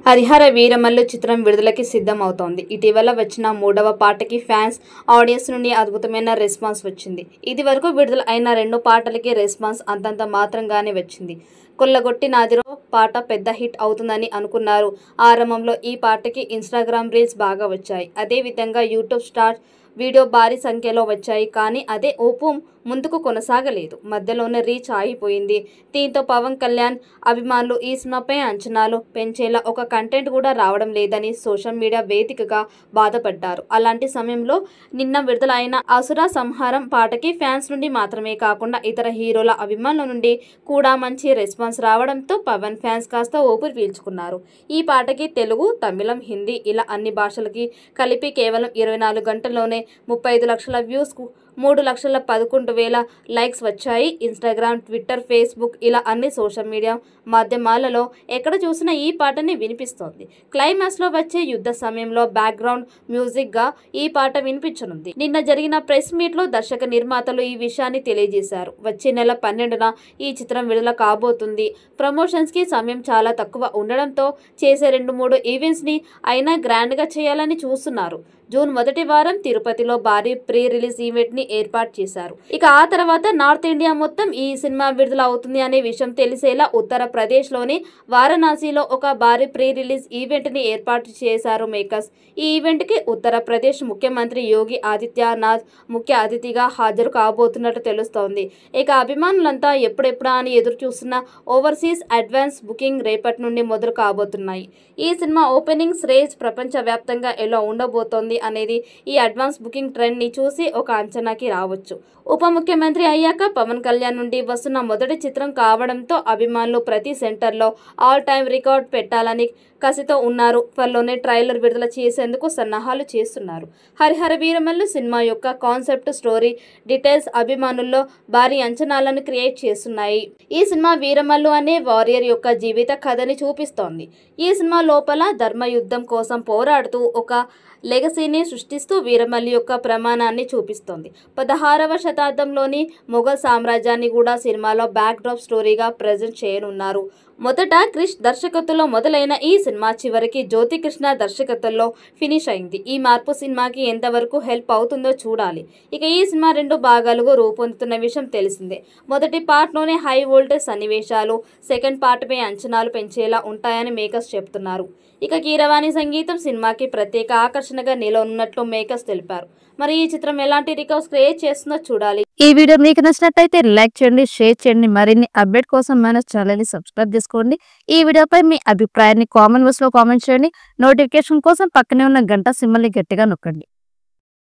హరిహర వీరమల్లు చిత్రం విడుదలకి సిద్ధం అవుతోంది. ఇటీవల వచ్చిన 3వ పాటకి ఫ్యాన్స్, ఆడియన్స్ నుండి అద్భుతమైన రెస్పాన్స్ వచ్చింది. ఇది వరకు విడుదల అయిన 2 పాటలకి రెస్పాన్స్ అంతంత మాత్రంగానే వచ్చింది. కొల్లగొట్టి నాదిరో పాట పెద్ద హిట్ అవుతుందని అనుకున్నారు. ఆరంభంలో ఈ పాటకి ఇన్‌స్టాగ్రామ్ రీల్స్ బాగా వచ్చాయి. అదేవిధంగా యూట్యూబ్ షార్ట్స్ వీడియో భారీ సంఖ్యలో వచ్చాయి. కానీ అదే ఊపు ముందుకు కొనసాగలేదు. మధ్యలోనే రీచ్ ఆగిపోయింది. దీంతో పవన్ కళ్యాణ్ అభిమానులు ఈ సినిమాపై అంచనాలు పెంచేలా ఒక కంటెంట్ కూడా రావడం లేదని సోషల్ మీడియా వేదికగా బాధపడ్డారు. అలాంటి సమయంలో నిన్న విడుదల అయిన అసుర సంహారం పాటకి ఫ్యాన్స్ నుండి మాత్రమే కాకుండా ఇతర హీరోల అభిమానుల నుండి కూడా మంచి రెస్పాన్స్ రావడంతో పవన్ ఫ్యాన్స్ కాస్త ఊపిరి పీల్చుకున్నారు. ఈ పాటకి తెలుగు, తమిళం, హిందీ ఇలా అన్ని భాషలకి కలిపి కేవలం 24 గంటల్లోనే 35 లక్షల వ్యూస్, 3,11,000 లైక్స్ వచ్చాయి. ఇన్‌స్టాగ్రామ్, ట్విట్టర్, ఫేస్‌బుక్ ఇలా అన్ని సోషల్ మీడియా మాధ్యమాలలో ఎక్కడ చూసినా ఈ పాటని వినిపిస్తోంది. క్లైమాక్స్లో వచ్చే యుద్ధ సమయంలో బ్యాక్‌గ్రౌండ్ మ్యూజిక్గా ఈ పాట వినిపించనుంది. నిన్న జరిగిన ప్రెస్ మీట్లో దర్శక నిర్మాతలు ఈ విషయాన్ని తెలియజేశారు. వచ్చే నెల 12న ఈ చిత్రం విడుదల కాబోతుంది. ప్రమోషన్స్‌కి సమయం చాలా తక్కువ ఉండడంతో చేసే 2-3 ఈవెంట్స్‌ని అయినా గ్రాండ్‌గా చేయాలని చూస్తున్నారు. జూన్ మొదటి వారం తిరుపతిలో భారీ ప్రీ రిలీజ్ ఈవెంట్ని ఏర్పాటు చేశారు. ఇక ఆ తర్వాత నార్త్ ఇండియా మొత్తం ఈ సినిమా విడుదల అవుతుంది అనే విషయం తెలిసేలా ఉత్తరప్రదేశ్లోని వారణాసిలో ఒక భారీ ప్రీ రిలీజ్ ఈవెంట్ని ఏర్పాటు చేశారు మేకర్స్. ఈ ఈవెంట్కి ఉత్తరప్రదేశ్ ముఖ్యమంత్రి యోగి ఆదిత్యనాథ్ ముఖ్య అతిథిగా హాజరు కాబోతున్నట్టు తెలుస్తోంది. ఇక అభిమానులంతా ఎప్పుడెప్పుడా అని ఎదురు చూస్తున్న ఓవర్సీస్ అడ్వాన్స్ బుకింగ్ రేపటి నుండి మొదలు కాబోతున్నాయి. ఈ సినిమా ఓపెనింగ్స్ రేంజ్ ప్రపంచవ్యాప్తంగా ఎలా ఉండబోతోంది అనేది ఈ అడ్వాన్స్ బుకింగ్ ట్రెండ్ని చూసి ఒక అంచనాకి రావచ్చు. ఉప ముఖ్యమంత్రి అయ్యాక పవన్ కళ్యాణ్ నుండి వస్తున్న మొదటి చిత్రం కావడంతో అభిమానులు ప్రతి సెంటర్లో ఆల్ టైమ్ రికార్డ్ పెట్టాలని కసితో ఉన్నారు. త్వరలోనే ట్రైలర్ విడుదల చేసేందుకు సన్నాహాలు చేస్తున్నారు. హరిహర వీరమల్లు సినిమా యొక్క కాన్సెప్ట్, స్టోరీ డీటెయిల్స్ అభిమానుల్లో భారీ అంచనాలను క్రియేట్ చేస్తున్నాయి. ఈ సినిమా వీరమల్లు అనే వారియర్ యొక్క జీవిత కథని చూపిస్తోంది. ఈ సినిమా లోపల ధర్మయుద్ధం కోసం పోరాడుతూ ఒక లెగసీని సృష్టిస్తూ వీరమల్లు యొక్క ప్రమాణాన్ని చూపిస్తోంది. 16వ శతాబ్దంలోని మొఘల్ సామ్రాజ్యాన్ని కూడా సినిమాలో బ్యాక్ డ్రాప్ స్టోరీగా ప్రజెంట్ చేయనున్నారు. మొదట క్రిష్ దర్శకత్వంలో మొదలైన ఈ సినిమా చివరికి జ్యోతికృష్ణ దర్శకత్వంలో ఫినిష్ అయింది. ఈ మార్పు సినిమాకి ఎంతవరకు హెల్ప్ అవుతుందో చూడాలి. ఇక ఈ సినిమా 2 భాగాలుగా రూపొందుతున్న విషయం తెలిసిందే. మొదటి పార్ట్లోనే హై వోల్టేజ్ సన్నివేశాలు, సెకండ్ పార్ట్పై అంచనాలు పెంచేలా ఉంటాయని మేకర్స్ చెబుతున్నారు. ఇక కీరవాణి సంగీతం సినిమాకి ప్రత్యేక ఆకర్షణగా నిలవనున్నట్లు మేకర్స్ తెలిపారు. మరి ఈ చిత్రం ఎలాంటి రికార్డ్స్ క్రియేట్ చేస్తుందో చూడాలి. ఈ వీడియో మీకు నచ్చినట్లయితే లైక్ చేయండి, షేర్ చేయండి. మరిన్ని అప్డేట్ కోసం మన ఛానల్ని సబ్స్క్రైబ్ చేసుకోండి. ఈ వీడియోపై మీ అభిప్రాయాన్ని కామెంట్ బాక్స్లో కామెంట్ చేయండి. నోటిఫికేషన్ కోసం పక్కనే ఉన్న గంట సింబల్ని గట్టిగా నొక్కండి.